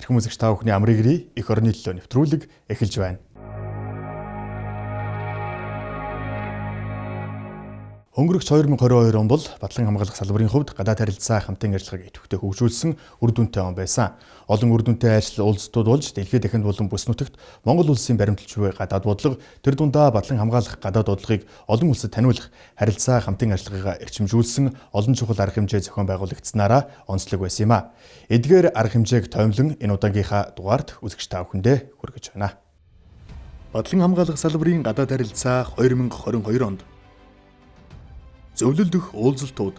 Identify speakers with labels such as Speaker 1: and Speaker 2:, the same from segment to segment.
Speaker 1: Эрхэм үзэгч та бүхний амрыг ирээ эх орны төлөө нэвтрүүлэг эхэлж байна. Өнгөрөх 2022 он бол Батлан хамгаалах салбарын хувьд гадаад харилцаа хамтын ажиллагааг идэвхтэй хөгжүүлсэн үр дүнтэй он байсан. Олон үр дүнтэй ажил улсуудад болж дэлхийд дахинд болон бүс нутагт Монгол улсын баримталж буй гадаад бодлого, тэр дундаа Батлан хамгаалах гадаад бодлогыг олон улсад таниулах харилцаа хамтын ажиллагаагаа эрчимжүүлсэн олон чухал арга хэмжээ зохион байгуулагдсанараа онцлог байсан юм а. Эдгээр арга хэмжээг тоомлон энэ удаагийнхаа дугаард үзэгч та бүхэндээ хүргэж байна. Батлан хамгаалах салбарын гадаад харилцаа 2022 онд зөвлөлдөх уулзалтууд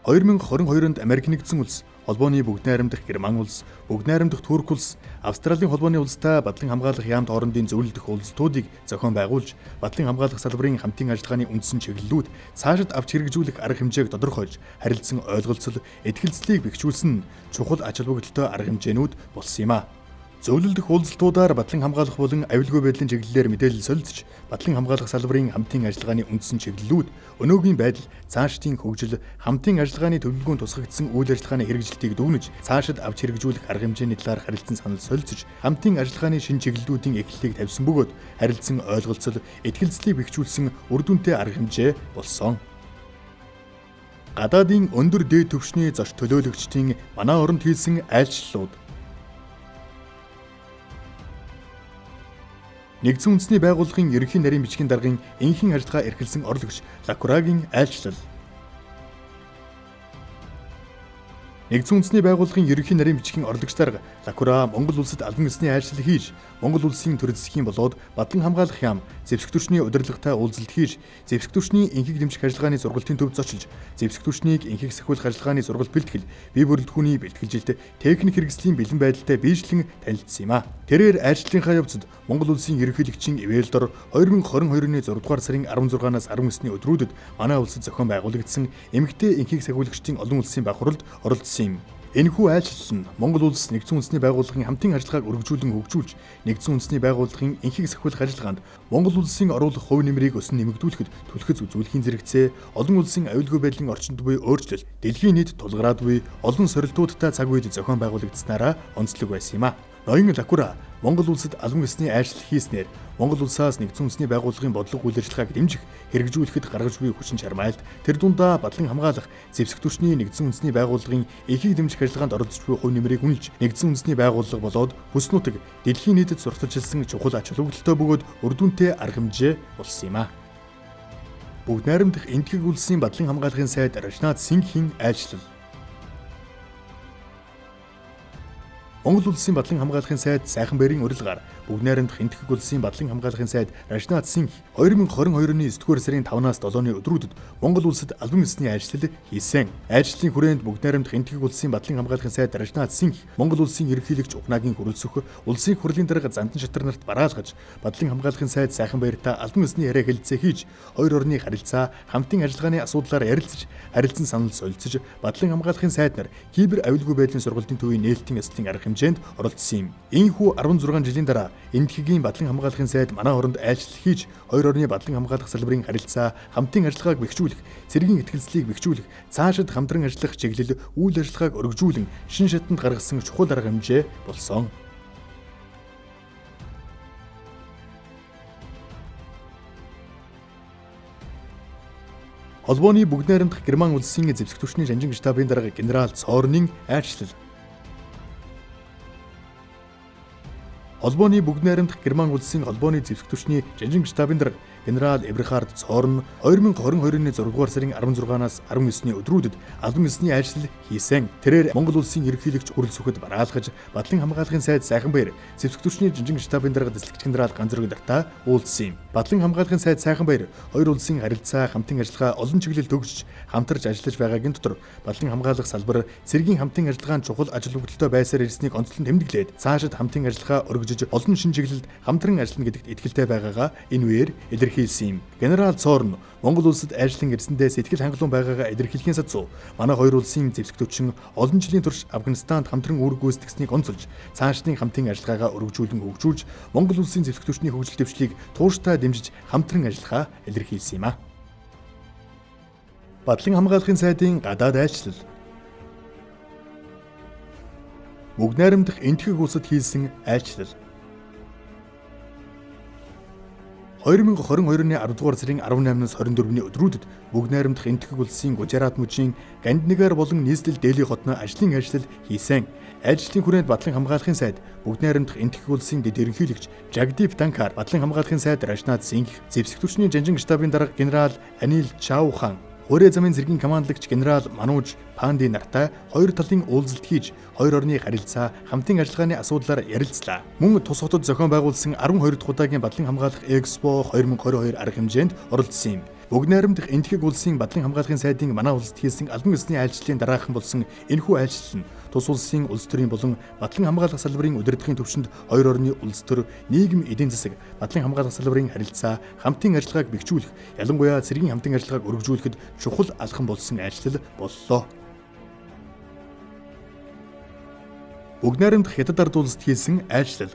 Speaker 1: 2022 онд Америк нэгдсэн улс, холбооны бүгд найрамдах Герман улс, бүгд найрамдах Турк улс, Австралийн холбооны улстай Батлан хамгаалах яамт хоорондын зөвлөлдөх уулзалтуудыг зохион байгуулж, Батлан хамгаалах салбарын хамтын ажиллагааны үндсэн чиглэлүүд цаашид авч хэрэгжүүлэх арга хэмжээг тодорхойлж, харилцан ойлголцол, этгэлцлийг бэхжүүлсэн чухал ач холбогдолтой арга хэмжээнүүд болсон юм а. Зөвлөлдөх уулзалтуудаар Батлан хамгаалах болон аюулгүй байдлын чиглэлээр мэдээлэл солилцож, Батлан хамгаалах салбарын хамтын ажиллагааны үндсэн чиглэлүүд, өнөөгийн байдал, цаашдын хөгжил, хамтын ажиллагааны төлөвлөгөөнд тусгагдсан үйл ажиллагааны хэрэгжилтийг дүгнэж, цаашид авч хэрэгжүүлэх арга хэмжээний талаар харилцан санал солилцож, хамтын ажиллагааны шинэ чиглэлүүдийн эхлэлийг тавьсан бөгөөд харилцан ойлголцол, этгэлцлийг бэхжүүлсэн үр дүнтэй арга хэмжээ болсон. Гадаадын өндөр дээд түвшний зоч төлөөлөгчдийн манай оронд хийсэн айлчлалууд Нэгдсэн үндэсний байгууллагын ерөнхий нарийн бичгийн даргын энхийн ажиллагаа эрхэлсэн орлогч Лакурагийн айлчлал. Нэгдсэн үндэсний байгууллагын ерөнхий нарийн бичгийн орлогч дарга Лакура Монгол улсад албан ёсны айлчлал хийж, Монгол улсын төр засгийн болоод Батлан хамгаалах яам зэвсэг түвшний удирдлагатай уулзалт хийж, зэвсэг түвшний энхийг дэмжих ажиллагааны сургалтын төв зочилж, зэвсэг түвшнийг энхийг сахиулах ажиллагааны сургалт бэлтгэл, бие бүрэлдэхүүний бэлтгэлжилт, техник хэрэгслийн бэлэн байдалтай биешлэн танилцсан юм а. Тэрээр айлчлалынхаа явцад Монгол улсын ерөнхийлөгчийн ивэлдор 2022 оны 6 дугаар сарын 16-наас 19-ний өдрүүдэд манай улсад зохион байгуулагдсан эмэгтэй энхийг сахиулагчдын олон улсын бахуралд оролцсон юм. Энэхүү айлчлал нь Монгол улс нэгдсэн үндэсний байгууллагын хамтын ажиллагааг өргөжүүлэн хөгжүүлж, нэгдсэн үндэсний байгууллагын энхийг сахиулах ажиллагаанд Монгол улсын оруулах хувь нэмрийг өсөн нэмэгдүүлэхэд түлхэж үзүүлэхийн зэрэгцээ олон улсын аюулгүй байдлын орчинд буй өөрчлөлт, дэлхийн нийт тулгараад буй олон сорилтуудтай цаг үед зохион байгуулагдсанараа онцлог байсан юм а. Ноён Лакура Монгол улсад албан ёсны айлчлал хийснээр Монгол улсаас нэгдсэн үндэсний байгууллагын бодлого үйл ажиллагааг дэмжих, хэрэгжүүлэхэд гаргаж буй хүчин чармайлт, тэр дундаа Батлан хамгаалах зэвсэг түвшний нэгдсэн үндэсний байгууллагын энхийг дэмжих ажиллагаанд оролцож буй хувь нэмрийг үнэлж, нэгдсэн үндэсний байгууллага болоод бүс нутаг дэлхийн нийтэд сурталчилсан чухал ач холбогдолтой бөгөөд үр дүнтэй арга хэмжээ болсон юм а. Бүгд найрамдах энтхэг улсын Батлан хамгаалахын сайд Рашнад Сингхийн айлчлал. Монгол улсын Батлан хамгаалахын сайд Сайханбээрийн урилгаар бүгд найрамдах энтхэг улсын Батлан хамгаалахын сайд Рашнад Сингх 2022 оны 9-р сарын 5-наас 7-ны өдрүүдэд Монгол улсад албан ёсны айлчлал хийсэн. Айлчлалын хүрээнд бүгд найрамдах энтхэг улсын Батлан хамгаалахын сайд Рашнад Сингх Монгол улсын ерөнхийлөгч Ухнагийн хүрэлцөх улсын хурлын дарга Зандан шатар нарт бараалгаж Батлан хамгаалахын сайд Сайханбээртэй албан ёсны яриа хэлэлцээ хийж, хоёр орны харилцаа, хамтын ажиллагааны асуудлаар ярилцаж, харилцан санал солилцож, Батлан хамгаалахын сайд нар кибер аюулгүй байдлын сургалтын төвийн нээлтийн ёслолын арга хэмжээнд оролцсон юм. Ийхүү 16 жилийн дараа энтхэгийн Батлан хамгаалахын сайд манай оронд айлчлал хийж, хоёр орны Батлан хамгаалах салбарын харилцаа, хамтын ажиллагааг бэхжүүлэх, цэргийн итгэлцлийг бэхжүүлэх, цаашид хамтран ажиллах чиглэл үйл ажиллагааг өргөжүүлэн шин шатанд гаргасан чухал арга хэмжээ болсон. Холбооны бүгд найрамдах Герман улсын зэвсэг түвшний жанжин штабын дарга генерал Цорнын айлчлал. Холбооны бүгд найрамдах Герман улсын холбооны зэвсэг түвшний жанжин штабын дарга генерал Эберхард Цорн 2022 оны 6 дугаар сарын 16-наас 19-ний өдрүүдэд албан ёсны айлчлал хийсэн. Тэрээр Монгол улсын ерөнхийлөгч хүрэлцэхэд бараалгаж, Батлан хамгаалахын сайд Сайханбээр зэвсэг түвшний жанжин штабын дарга дэслэгч генерал Ганзрог нартаа уулзсан юм. Батлан хамгаалахын сайд Сайханбээр хоёр улсын харилцаа, хамтын ажиллагаа олон чиглэл төгсөж, хамтарч ажиллаж байгаагийн дотор Батлан хамгаалах салбар цэргийн хамтын ажиллагаанд чухал ач холбогдолтой байсаар ирснийг онцлон тэмдэглээд, цаашид хамтын ажиллагаа өргөжөж олон шин чиглэлд хамтран ажиллана гэдэгт итгэлтэй байгаагаа энэ үеэр илэрхийлсэн юм. Генерал Цорн Монгол улсад айлчлан ирсэндээ сэтгэл хангалуун байгаагаа илэрхийлэхийн сацуу манай хоёр улсын зэвсэг түвшин олон жилийн турш Афганистанд хамтран үүрэг гүйцэтгэснийг онцолж, цаашдын хамтын ажиллагаагаа өргөжүүлэн хөгжүүлж, Монгол улсын зэвсэг түвшний хөгжил дэвшлийг тууштай дэмжиж хамтран ажиллахаа илэрхийлсэн юм а. Батлан хамгаалахын сайдын гадаад айлчлал Бүгд найрамдах энэтхэг улсад хийсэн айлчлал. 2022 оны 10 дугаар сарын 18-наас 24-ний өдрүүдэд бүгд найрамдах энэтхэг улсын Гужарат мужийн Гандинагаар болон нийслэл Дели хотно ажлын ажил хийсэн. Ажлын хүрээнд Батлан хамгаалахын сайд бүгд найрамдах энэтхэг улсын дэд ерөнхийлөгч Жагдип Данкар, Батлан хамгаалахын сайд Рашнад Сингх, зэвсэгтүрчний жанжин штабын дарга генерал Анил Чаухан, Хөрөө замын цэргийн командлагч генерал Мануж Панди нартай хоёр талын уулзалт хийж хоёр орны харилцаа, хамтын ажиллагааны асуудлаар ярилцлаа. Мөн тус хотод зохион байгуулсан 12 дахь удаагийн Батлан хамгаалах Экспо 2022 арга хэмжээнд оролцсон юм. Бүгд найрамдах энэтхэг улсын Батлан хамгаалахын сайдын манаа улсад хийсэн албан ёсны айлчлалын дараахан болсон энэхүү айлчлал нь тус улсын улс төрийн болон Батлан хамгаалах салбарын удирдлагын төвшөнд хоёр орны улс төр, нийгэм эдийн засаг, Батлан хамгаалах салбарын харилцаа, хамтын ажиллагааг бэхжүүлэх, ялангуяа цэргийн хамтын ажиллагааг өргөжүүлэхэд чухал алхам болсон айлчлал боллоо. Бүгд найрамдах Хятад ард улсад хийсэн айлчлал.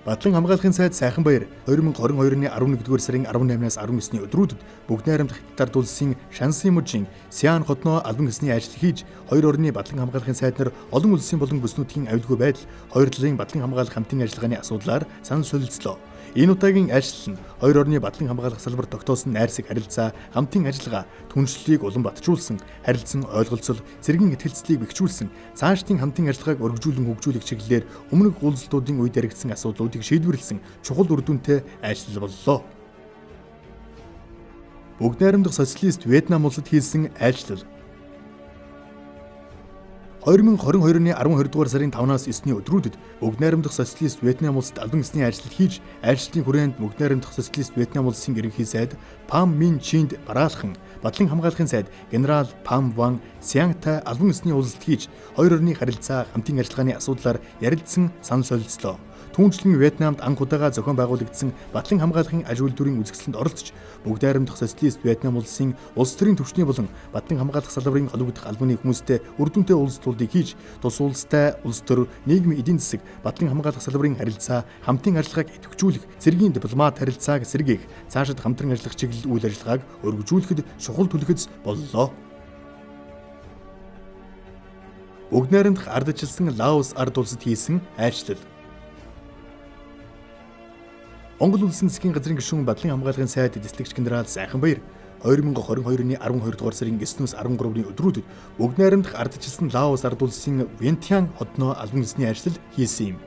Speaker 1: Батлан хамгаалахын сайд Сайханбаяр 2022 оны 11-р сарын 18-наас 19-ний өдрүүдэд бүгд найрамдах Хятад ард улсын Шанси мужийн Сиан хотноо албан ёсны ажил хийж хоёр орны Батлан хамгаалахын сайд нар олон улсын болон бүс нутгийн аюулгүй байдал, хоёр талын Батлан хамгаалах хамтын ажиллагааны асуудлаар санал солилцлоо. Энэ удаагийн айлчлал нь хоёр орны Батлан хамгаалах салбар тогтоосон найрсаг харилцаа, хамтын ажиллагаа, түншлэлийг улам батжуулсан, харилцан ойлголцол, цэргийн итгэлцлийг бэхжүүлсэн, цаашдын хамтын ажиллагааг өргөжүүлэн хөгжүүлэх чиглэлээр өмнөх уулзалтуудын үед яригдсан асуудлуудыг шийдвэрлсэн чухал үр дүнтэй айлчлал боллоо. Бүгд найрамдах социалист Вьетнам улсад хийсэн айлчлал. 2022 оны 12 дугаар сарын 5-наас 9-ний өдрүүдэд бүгд найрамдах социалист Вьетнам улсад албан ёсны ажил хийж, айлчлалын хүрээнд бүгд найрамдах социалист Вьетнам улсын ерөнхий сайд Пам Мин Чинд бараалхан, Батлан хамгаалахын сайд генерал Пам Ван Сянгтай албан ёсны уулзалт хийж, хоёр орны харилцаа, хамтын ажиллагааны асуудлаар ярилцсан санал солилцлоо. Түүнчлэн Вьетнамд анх удаага зохион байгуулагдсан Батлан хамгаалахын аж үйлдвэрийн үзэсгэлэнт оролцож, бүгд найрамдах социалист Вьетнам улсын улс төрийн түвшний болон Батлан хамгаалах салбарын холбогдох албаны хүмүүстэй үр дүнтэй уулзалтуудыг хийж, тус улстай улс төр, нийгмийн эдийн засаг, Батлан хамгаалах салбарын харилцаа, хамтын ажиллагааг идэвхжүүлэх, цэргийн дипломат харилцааг сэргээх, цаашид хамтран ажиллах чиглэл үйл ажиллагааг өргөжүүлэхэд чухал түлхэц боллоо. Бүгд найрамдах ардчилсан Лаос ард улсад хийсэн айлчлал. Монгол улсын засгийн газрын гишүүн Батлан хамгаалахын сайд дислэгч генерал Сайханбаяр 2022 оны 12 дугаар сарын 9-өөс 13-ны өдрүүдэд бүгд найрамдах ардчилсан Лаос ард улсын Вьентян хотноо албан ёсны ажил хийсэн юм.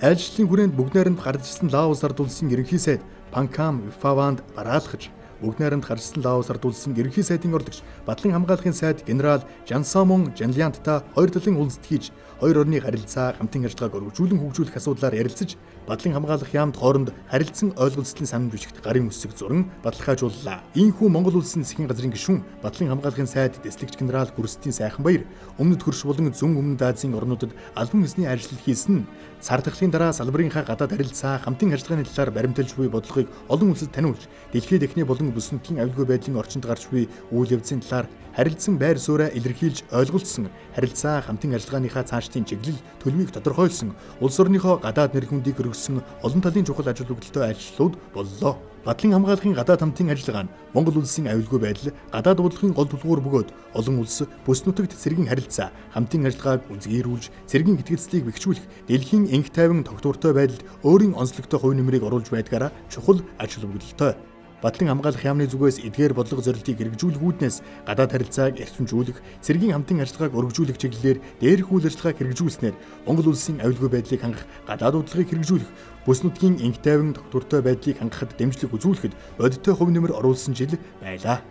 Speaker 1: Айлчлалын хүрээнд бүгд найрамдах ардчилсан Лаос ард улсын ерөнхий сайд Панкам Вифаванд бараалхаж, бүгд найрамдах ардчилсан Лаос ард улсын ерөнхий сайдын ордогч Батлан хамгаалахын сайд генерал Жансамон Жанлианттай хоёр талын уулзалт хийж, хоёр орны харилцаа, хамтын ажиллагааг өргөжүүлэн хөгжүүлэх асуудлаар ярилцаж, Батлан хамгаалах яамд хооронд харилцан ойлголцлын санамж бичигт гарын үсэг зуран баталгаажууллаа. Ийхүү Монгол улсын засгийн газрын гишүүн Батлан хамгаалахын сайд дислэгч генерал Гүрстийн Сайханбаяр өмнөд хөрш болон зүүн өмнөд Азийн орнуудад албан ёсны ажил хийсэн нь сар дахлын дараа салбарынхаа гадаад харилцаа, хамтын ажиллагааны талаар баримталж буй бодлогыг олон улсад таниулж, дэлхийд эхний болон бүс нутгийн аюулгүй байдлын орчинд гарч буй үйл явдлын талаар харилцан байр суурь илэрхийлж ойлголцсон, харилцаа, хамтын ажиллагааныхаа цаашдын чиглэл, төлөвийг тодорхойлсон, улс орныхоо гадаад нэр хүндийг хөргөсөн олон талын чухал ажил хөдөлтөй айлчлалууд боллоо. Батлан хамгаалахын гадаад хамтын ажиллагаа нь Монгол улсын аюулгүй байдал, гадаад бодлогын гол түлхүүр бөгөөд олон улс бүс нутагт цэргийн харилцаа, хамтын ажиллагааг үнцгийрүүлж, цэргийн итгэлцлийг бэхжүүлэх, дэлхийн энх тайван тогтвортой байдалд өөрийн онцлогтой хувь нэмрийг оруулж байдгаараа чухал ажил хөдөлтөй. Батлан хамгаалах яамны зүгээс эдгээр бодлого зорилтыг хэрэгжүүлэх үүднээс гадаад харилцааг эрчимжүүлэх, цэргийн хамтын ажиллагааг өргөжүүлэх чиглэлээр дээрх үйл ажиллагааг хэрэгжүүлснээр Монгол улсын аюулгүй байдлыг хангах, гадаад бодлогыг хэрэгжүүлэх, бүс нутгийн энх тайван тогтвортой байдлыг хангахад дэмжлэг үзүүлэхэд бодиттой хувь нэмэр оруулсан жил байлаа.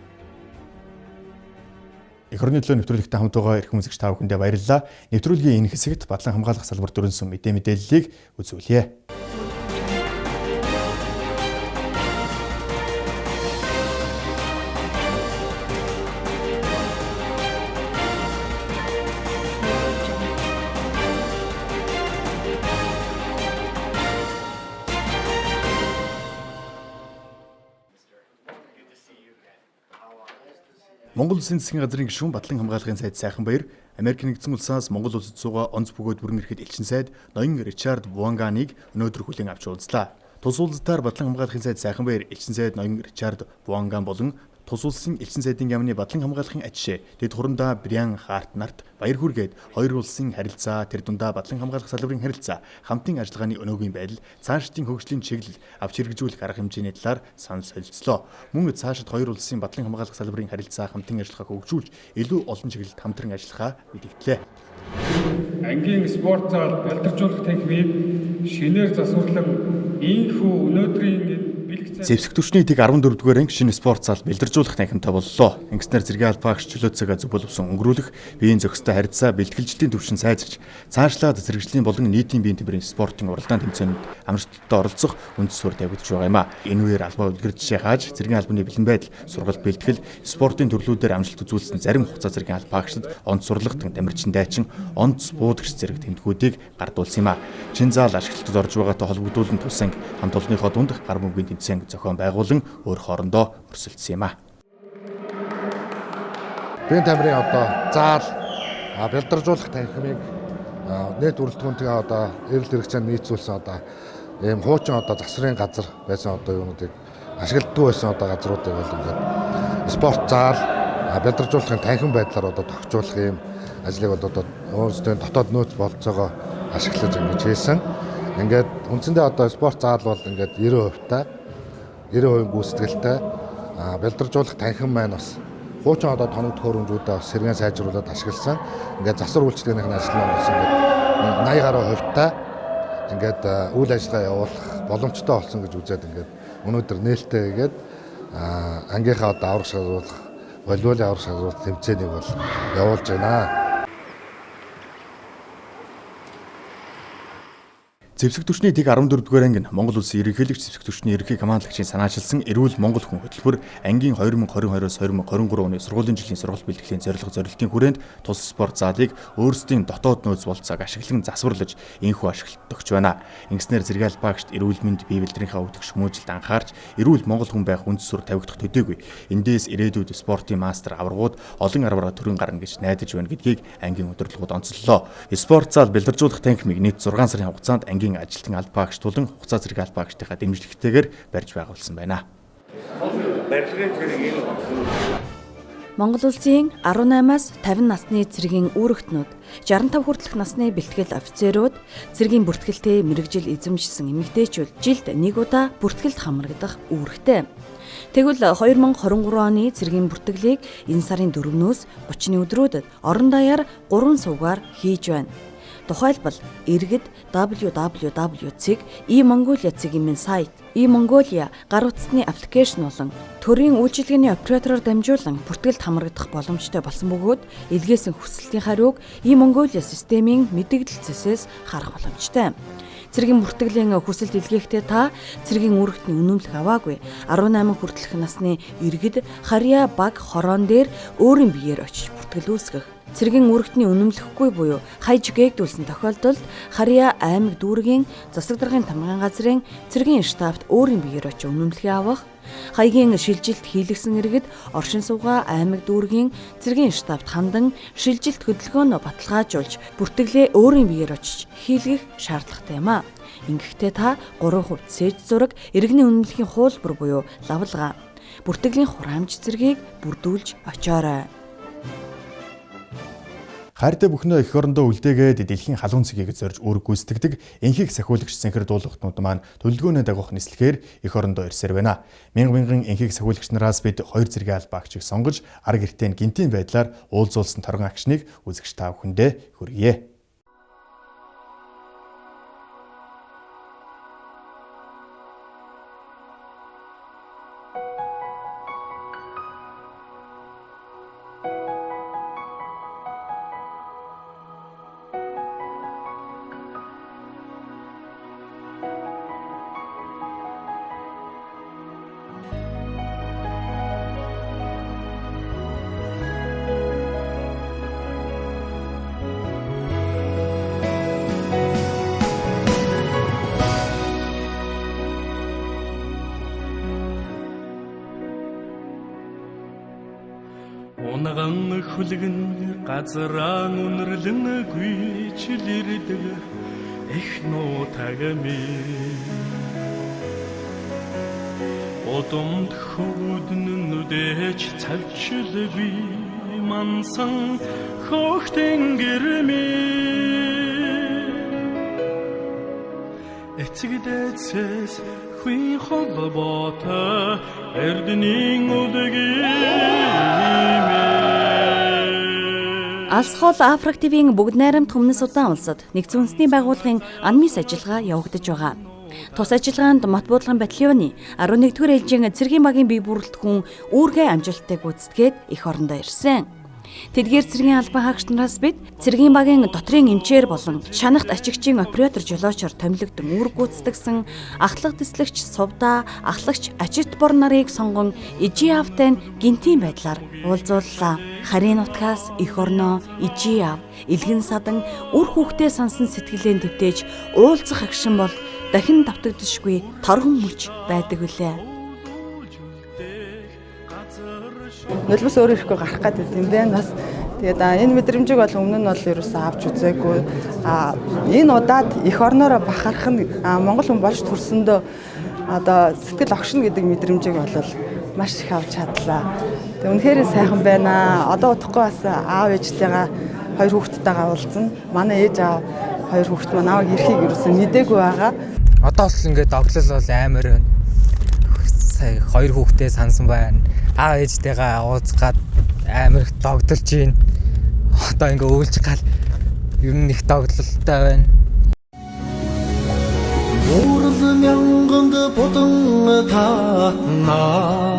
Speaker 1: Эх орны төлөө нэвтрүүлэгтээ хамт байгаа эрхэм үзэгч та бүхэндээ баярлалаа. Нэвтрүүлгийн энэ хэсэгт Батлан хамгаалах салбарт өрнсөн мэдээллийг үзүүлье. Монгол улсын засгийн газрын гишүүн Батлан хамгаалахын сайд Сайханбаяр, Америк нэгдсэн улсаас Монгол улсад суугаа онц бөгөөд бүрэн ирэхэд элчин сайд ноён Ричард Вуанганыг өнөөдөр хүлээн авч уулзлаа. Тус уулзалтаар Батлан хамгаалахын сайд Сайханбаяр, элчин сайд ноён Ричард Вуанган болон Тус улсын элчин сайдын яамны Батлан хамгаалахын ачшээ дэд хурандаа Брян Харт нарт баяр хүргээд хоёр улсын харилцаа тэр дундаа Батлан хамгаалах салбарын харилцаа хамтын ажиллагааны өнөөгийн байдал цаашдын хөгжлийн чиглэл авч хэрэгжүүлэх арга хэмжээний талаар санал солилцлоо. Мөн цаашид хоёр улсын Батлан хамгаалах салбарын харилцаа хамтын ажиллагааг хөгжүүлж илүү олон чиглэлд хамтран ажиллахаа мэдгдлээ.
Speaker 2: Ангийн спорт зал бэлтгэжүүлэх техникийг шинээр засварлан ийхүү өнөөдрийн
Speaker 1: Зэвсэг түвшний тэг 14-р анги шинэ спорт зал бэлдэржүүлэх танхимтай боллоо. Ингэснээр зэргийн албаагч чөлөөцөөгөө зөв боловсон өнгөрүүлэх, биеийн зохистой харьцаа бэлтгэлжлийн түвшин сайжирч, цаашлаад зэрэглэлийн болон нийтийн биеийн тэмрийн спортын уралдаан тэмцээнд амжилттай оролцох үндэс суурь тавигдж байгаа юм а. Энэ үеэр албаа үлгэр жишээ хааж, зэргийн албаны бэлэн байдал, сургалт бэлтгэл, спортын төрлүүдээр амжилт үзүүлсэн зарим хугацаа зэргийн албаагчид онц сурлагтан тамирчин дайчин, онц буудагч зэрэг тэмдгүүдийг гардуулсан юм а. Шинэ зал ашиглалтад орж байгаатай холбогдуулан тус анги хамт олонныхоо дунд гар бөмбөгийн тэмцээн зохион байгуулан өөр хоорондоо өрсөлдсөн юм а.
Speaker 3: Биеийн тамирын одоо заал бэлдэржүүлэх танхимыг нийт бүрэлдэхүүнтэйгээ одоо эрүүл хэрэгцээнд нийцүүлсэн одоо ийм хуучин одоо засварын газар байсан одоо юунуудыг ашигладаг байсан одоо газруудыг бол ингээд спорт заал бэлдэржүүлэхын танхим байдлаар одоо тогтжуулах ийм ажлыг бол одоо өөрсдөө дотоод нөөц болцоогоо ашиглаж ингэж хийсэн. Ингээд үндсэндээ одоо спорт заал бол ингээд 90% гүйцэтгэлтэй бэлдэржүүлэх танхим маань бас хуучин одоо тоног төхөөрөмжүүдээ бас сэргэн сайжруулад ашигласан. Ингээд засвар үйлчлэгнийх ажил нь бас ингээд 80 гаруй хувьтай ингээд үйл ажиллагаа явуулах боломжтой болсон гэж үзээд ингээд өнөөдөр нээлттэй хийгээд ангийнхаа одоо аврах шалруулах, волейболын аврах шалруулах тэмцээнийг бол явуулж байна.
Speaker 1: Зэвсэг түвшний тэг 14-р анги нь Монгол улсын ерөнхийлөгч зэвсэг түвшний ерөнхий командлагчийн санаачилсан эрүүл Монгол хүн хөтөлбөр ангийн 2022-оос 2023 оны сургуулийн жилийн сургалт бэлтгэлийн зорилтын хүрээнд тус спорт залыг өөрсдийн дотоод нөөц болцоог ашиглан засварлаж энхүү ашиглалт өгч байна. Ингэснээр зэрэг албаагчд эрүүл мэнд бие бэлтрийнхаа өвдөх хүмүүжилд анхаарч эрүүл Монгол хүн байх үндэс суурь тавигдах төдийгүй эндээс ирээдүйд спортын мастер аваргууд олон арваараа төрийн гарна гэж найдаж байна гэдгийг ангийн удирдлагууд онцоллоо. Спорт зал бэлдэржүүлэх танхимыг нийт 6 сарын хугацаанд ангийн ажилтан албаагч тулан хугацаа зэрэг албаагчдынхаа дэмжлэгтэйгээр барьж байгуулсан байна.
Speaker 4: Монгол улсын 18-аас 50 насны цэргийн үүрэгтнүүд, 65 хүртэлх насны бэлтгэл офицерууд, цэргийн бүртгэлтэй мэрэгжил эзэмшсэн эмэгтэйчүүд жилд нэг удаа бүртгэлд хамрагдах үүрэгтэй. Тэгвэл 2023 оны цэргийн бүртгэлийг энэ сарын 4-өөс 30-ны өдрүүдэд орон даяар 3 сувгаар хийж байна. Тухайлбал иргэд www.e-mongolia цэгийн сайт, e-mongolia гар утасны аппликейшн болон төрийн үйлчилгээний оператороор дамжуулан бүртгэлд хамрагдах боломжтой болсон бөгөөд илгээсэн хүсэлтийн хариуг e-mongolia системийн мэдээлэл зэсээс харах боломжтой. Цэргийн бүртгэлийн хүсэлт илгээхдээ та цэргийн үүрэгтний үнэмлэх аваагүй 18 хүртэлх насны иргэд харьяа баг хороон дээр өөрийн биеэр очиж бүртгэл үүсгэх. Цэргийн үүрэгтний үнэмлэхгүй буюу хаяж гээгдүүлсэн тохиолдолд харьяа аймаг дүүргийн засаг даргын тамгын газрын цэргийн штабт өөрийн биеэр очиж үнэмлэхээ авах. Хаягийн шилжилт хийлгсэн иргэд оршин суугаа аймаг дүүргийн цэргийн штабт хандан шилжилт хөдөлгөөнөө баталгаажуулж бүртгэлээ өөрийн биеэр очиж хийлгэх шаардлагатай юм а. Ингэхдээ та 3% сэж зураг иргэний үнэмлэхийн хуулбар буюу лавлгаа бүртгэлийн хураамж зэргийг бүрдүүлж очоорой.
Speaker 1: Хайртай бүхнөө эх орондоо үлдээгээд дэлхийн халуун цэгийг зорж үүрэг гүйцэтгэдэг энхийг сахиулагч Цэнхэр дуулгатнууд маань төлөвлөгөөнөө дагах нислэгээр эх орондоо ирсээр байна. Мянган энхийг сахиулагч нараас бид 2 зэргийн албаагчийг сонгож арга гэртээ гинтийн байдлаар уулзуулсан торгон агшныг үзэгч та бүхэндээ хүргье.
Speaker 5: Унган хүлгэн газраа үнэрлэн гүйчлэрдэг эх нутаг минь Удамд хөвдөн нүдэж цавчлгүй мансан хөөхтэн гэрмээ эцэгдэцэс хүй холбоотой эрдэнийн үлгиймээ.
Speaker 4: Алс хоол Африк ТV-ийн бүгд найрамд Түмнэс удаан улсад нэгдсэн үндэсний байгууллагын анмис ажиллагаа явагдаж байгаа. Тус ажиллагаанд мот буудлын батальоны 11-р ээлжийн цэргийн багийн бие бүрэлдэхүүн үүргээ амжилттай гүйцэтгээд эх орондоо ирсэн. Тэдгээр цэргийн албан хаагчнараас бид цэргийн багийн дотрын эмчээр болон шанахт ачигчийн оператор жолоочор томилогдсон үүрэг гүйцэтгэсэн ахлах дэслэгч сувдаа ахлагч ачигт бор нарыг сонгон ижи автай гинтийн байдлаар уулзууллаа. Харийн нутгаас эх орноо ижи ав илгэн садан үр хүүхдээ сансан сэтгэлээ твтээж уулзах агшин бол дахин давтагдшгүй торгон мөч байдаг үлээ.
Speaker 6: Нулимс өөрөө ирэхгүй гарах гэдэг юм байна. Бас тэгээд энэ мэдрэмжийг бол өмнө нь бол ерөөсөө авч үзээгүй. Энэ удаад эх орноороо бахарах нь Монгол хүн болж төрсөндөө одоо сэтгэл огшно гэдэг мэдрэмжийг бол маш их авч чадлаа. Тэгээд үнэхээр сайхан байна. Одоо удахгүй бас аав ээжтэйгээ хоёр хүүхэдтэйгээ уулзсан. Манай ээж аав хоёр хүүхэд маань аавыг ирэхийг ерөөсөө мэдээгүй байгаа.
Speaker 7: Одоо бол ингээд оглол бол амар байна. Сая хоёр хүүхдээ сансан байна. Аав ээжтэйгээ уулзгаад амар их догдолж байна. Одоо ингээ өөлж гал ер нь их догдлолтой байна.
Speaker 8: Уурал мянганд бодон таатнаа.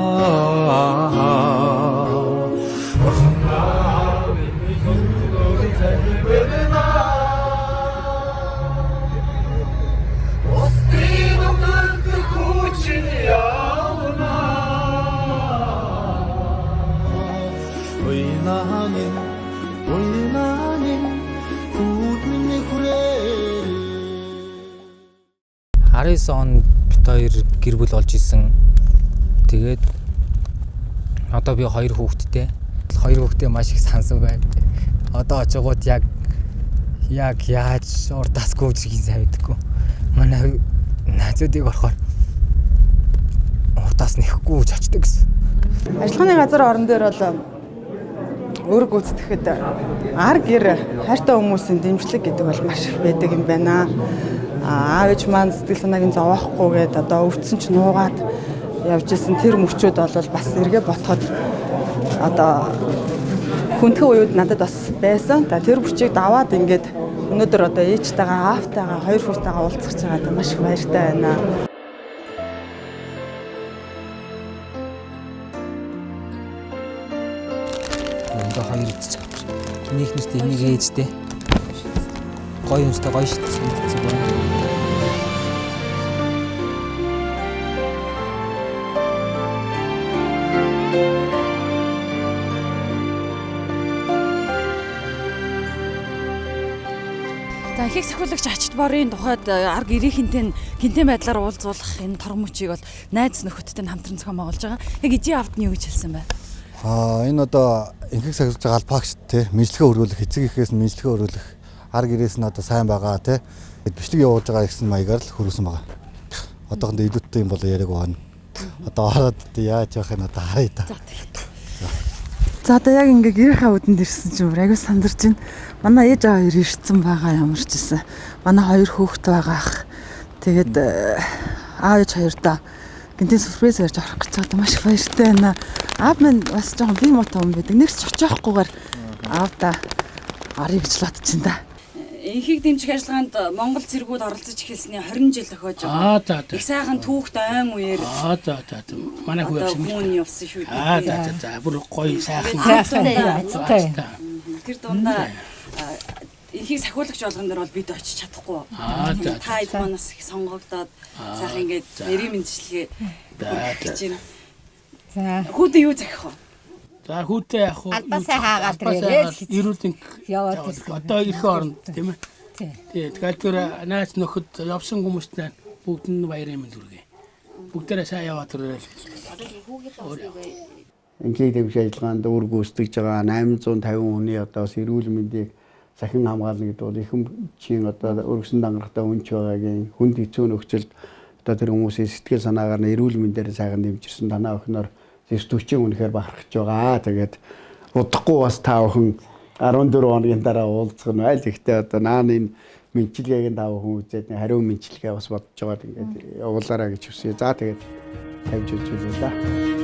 Speaker 7: Он бит хоёр гэр бүл болж исэн. Тэгээд одоо би хоёр хүүхэдтэй. Хоёр хүүхдээ маш их сансан байна. Одоо очигууд яг яаж урдаас гүйж гин сайн байдаггүй. Манай найзуудыг орохоор урдаас нэхгүй гэж очдөг гэсэн.
Speaker 6: Ажиллагааны газар орон дээр бол үүрэг гүйцэтгэхэд ар гэр хайртай хүмүүсийн дэмжлэг гэдэг бол маш их байдаг юм байна. Аав ээж маань сэтгэл санааг зовоохгүйгээд одоо өвдсөн ч нуугаад явж исэн тэр мөчүүд бол бас эргээ ботход одоо хүндхэн уууд надад бас байсан. Тэр мөчийг даваад ингээд өнөөдөр одоо ээжтэйгээ аавтайгаа хоёр хүүхдтэйгээ уулзах гэж байгаа маш их баяртай байна.
Speaker 7: Одоо хоёр үзэж байгаа. Кинийх нэрт энийг ээжтэй. Гоё юмстай гоё шийдсэн байна.
Speaker 4: Ихэнх сахиулагч ачт борын тухайд арга ирээхинтэй гинтэн байдлаар уулзуулах энэ торгон мөчийг бол найз нөхөдтэй хамтран зохион байгуулж байгаа. Яг ижи авд нь юу гэж хэлсэн бэ?
Speaker 9: Энэ одоо ихэнх сахиулж байгаа албаагч те мэдлэгээ өргүүлэх, эцэг эхээс мэдлэгээ өргүүлэх, арга ирээс нь одоо сайн байгаа те бичлэг явуулж байгаа гэсэн маягаар л хөрвсөн байгаа. Одоохондоо илүүтэй юм бол яриаг байна. Одоо ороод яаж явах нь одоо харъя та.
Speaker 6: За одоо яг ингээ гэрийнхаа үдэнд ирсэн чинь айгуу сандарч байна. Манай ээж аав ирсэн байгаа ямарч ирсэн. Манай хоёр хүүхэд байгаа ах. Тэгээд аав ээж хоёрдоо гинтийн сүрприз ярьж орох гэж байгаа маш их баяртай байна. Аав минь бас жоохон бие мотоо юм байдаг. Нэгс очиохгүйгээр аавда орё гэж бодож байна да.
Speaker 4: Инхийг дэмжих ажиллагаанд Монгол цэргүүд оролцож эхэлсний 20 жил охиож байгаа. Их сайхан түүхт айн үеэр.
Speaker 10: Манай хүү
Speaker 4: явсан шүү дээ.
Speaker 10: За бүр гоё сайхан.
Speaker 4: Тэр дундаа инхийг сахиулагч болгон дээр бол бид очиж чадахгүй. Та хэд манаас их сонгогдоод сайхан ингээд нэрийн мэндчлэгээ хийж байна. За хүүдээ юу захих вэ?
Speaker 10: За хүүтэй яг уу
Speaker 11: албасаа хаагаад ирээд
Speaker 10: ирүүлэн яваад одоо ирэх оронд тийм ээ. Тэгээд тэр найз нөхөд явсан хүмүүстэй бүгд нь баярын мэнд хүргэе. Бүгдээрээ сайн яваад ирэл.
Speaker 12: Инхийг дэмжих ажиллагаанд үүрэг гүйцэтгэж байгаа 850 хүний одоо бас эрүүл мэндийг сахин хамгаална гэдэг бол их чинь одоо өргөсөн дангарахтай үнч байгаагийн хүнд хэцүү нөхцөлд одоо тэр хүмүүсийн сэтгэл санаагаар нь эрүүл мэндээр сайхан дэмжирсэн танаа охиноор зэвсдүүчийн үнэхээр бахархаж байгаа. Тэгээд удахгүй бас та охин 14 хоногийн дараа уулзах нь айл ихтэй одоо наан энэ мэдчилгээг та охин үзээд хариу мэдчилгээ бас бодож байгаа ингээд явуулаарай гэж хүсье. За тэгээд тавьж үзүүлээ да.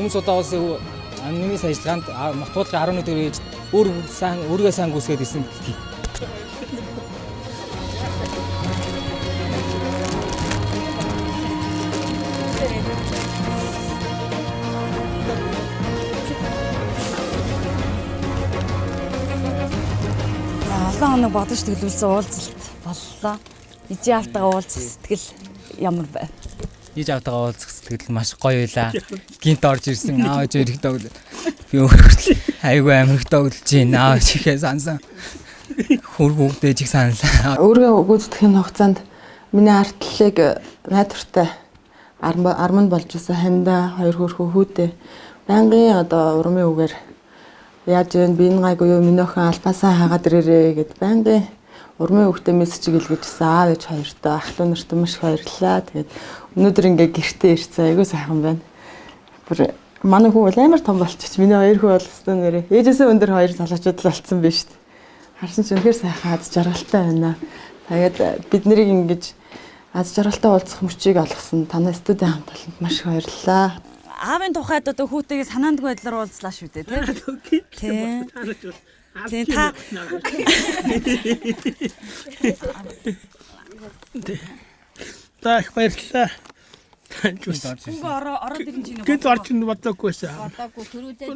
Speaker 7: Хүмүүс удаагаас анхны ажиллагаанд Мохтуулгын 11 дэх ээж өөрийгөө сайн гүйсгээд исэн.
Speaker 4: За олон хоног бодож тэглүүлсэн уулзалт боллоо. Ижи автаа уулзах сэтгэл ямар байв?
Speaker 7: Иж автагаа уулзах сэтгэл маш гоё байлаа. Гинт орж ирсэн аавч эрэхтэй өглөө. Би өөртөө айгүй амирхтай өглөж байна. Аавч ихээ сансан. Хөргүүдээ ч их саналаа.
Speaker 6: Өөрөө гүйцэтгэхийн хугацаанд миний артлалыг найдвартай арманд болж исэн хандаа 2 хөрхөө хүүдээ байнгын одоо урмын үгээр яаж вэ би энэ гайгүй юу миний охин албаасаа хагаад ирээрээ гэд байнгын урмын үгтэй мессеж гэлгэжсэн аав ээж хоёртой ахлуу нартай маш их баярлалаа. Тэгээд өнөөдөр ингээ гэртээ ирсэн айгүй сайхан байна. Бүр манай хүү бол амар том болчих. Миний 2 хүү бол өстөө нэрээ. Ээжээсээ өндөр 2 залуучууд л болцсон биз шүү дээ. Харсан ч үнэхээр сайхан аз жаргалтай байна. Тэгээд бид нарыг ингэж аз жаргалтай уулзах мөчийг олгосон танай студийн хамт олонд маш их баярлалаа.
Speaker 4: Аавын тухайд одоо хүүтэйгээ санаандгүй байдлаар уулзлаа шүү дээ тийм. Тийм та
Speaker 10: та их баярлалаа.
Speaker 4: ороод ирэн чинь
Speaker 10: Гэт орж ин бодоаггүйсэн.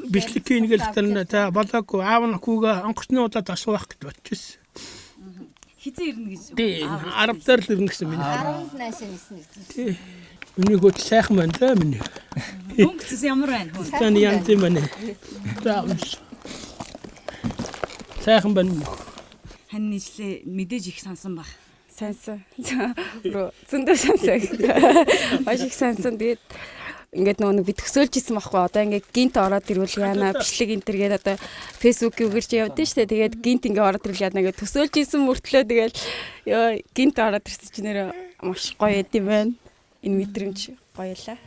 Speaker 10: Бичлэгийн ингээл тань та болоогүй аав нь хүүгээ онгоцны удаад асуух гэж бодчихсон.
Speaker 4: хизээ ирнэ гэж.
Speaker 10: Тийм 10 дээр л ирнэ гэсэн миний.
Speaker 11: 18-аас ирсэн гэсэн.
Speaker 10: Тийм. Миний гот сайхан байна да миний.
Speaker 4: Хөнгөцс ямар байна?
Speaker 10: Таны янз юм байна. Сайхан байна.
Speaker 4: Хань нийслээ мэдээж их сансан баг.
Speaker 11: Сансан. Зөндөө сансан. Маш их сансан. Тэгээд ингээд нөгөө бид төсөөлж исэн байхгүй одоо ингээд гинт ороод ирвэл яана бичлэг энтергээд одоо фэйсбүүкийн үгээр чи явдсан шүү дээ. Тэгээд гинт ингээд ороод ирвэл яана ингээд төсөөлж исэн мөртлөө тэгээд ёо гинт ороод ирсэн чи нэр маш гоё эд юм байна. Энэ мэдрэмж гоёлаа.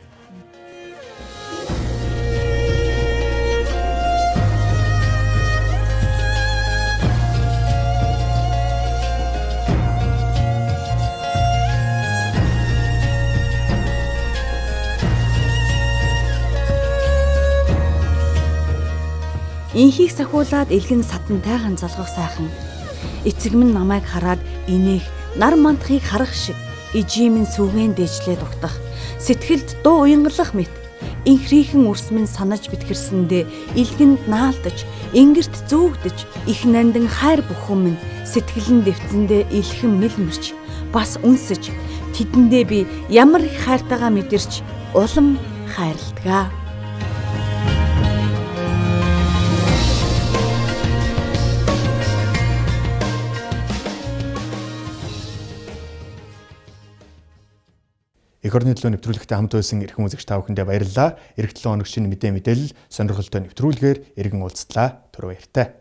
Speaker 4: Инхийг сахиулаад элгэн сатантайхан залгах сайхан. Эцэг минь намайг хараад инээх, нар мандахыг харах шиг ижимэн сүгэн дээжлээд угтах. Сэтгэлд дуу уянгалах мэт инхрийхэн үрс минь санаж битгэрсэндээ элгэнд наалдаж, ингэрт зүүгдэж, их нандан хайр бүхэн минь сэтгэлэн дэвцэндээ илхэн мэлмэрч, бас үнсэж, тэдэндээ би ямар их хайртайгаа мэдэрч улам хайрладаг.
Speaker 1: Эх орны төлөө нэвтрүүлэгтээ хамт байсан эрхэм үзэгч та бүхэндээ баярлалаа. Эх 7 хоног шинэ мэдээлэл сонирхолтой нэвтрүүлгээр иргэн уулзтлаа. Түр баяртай.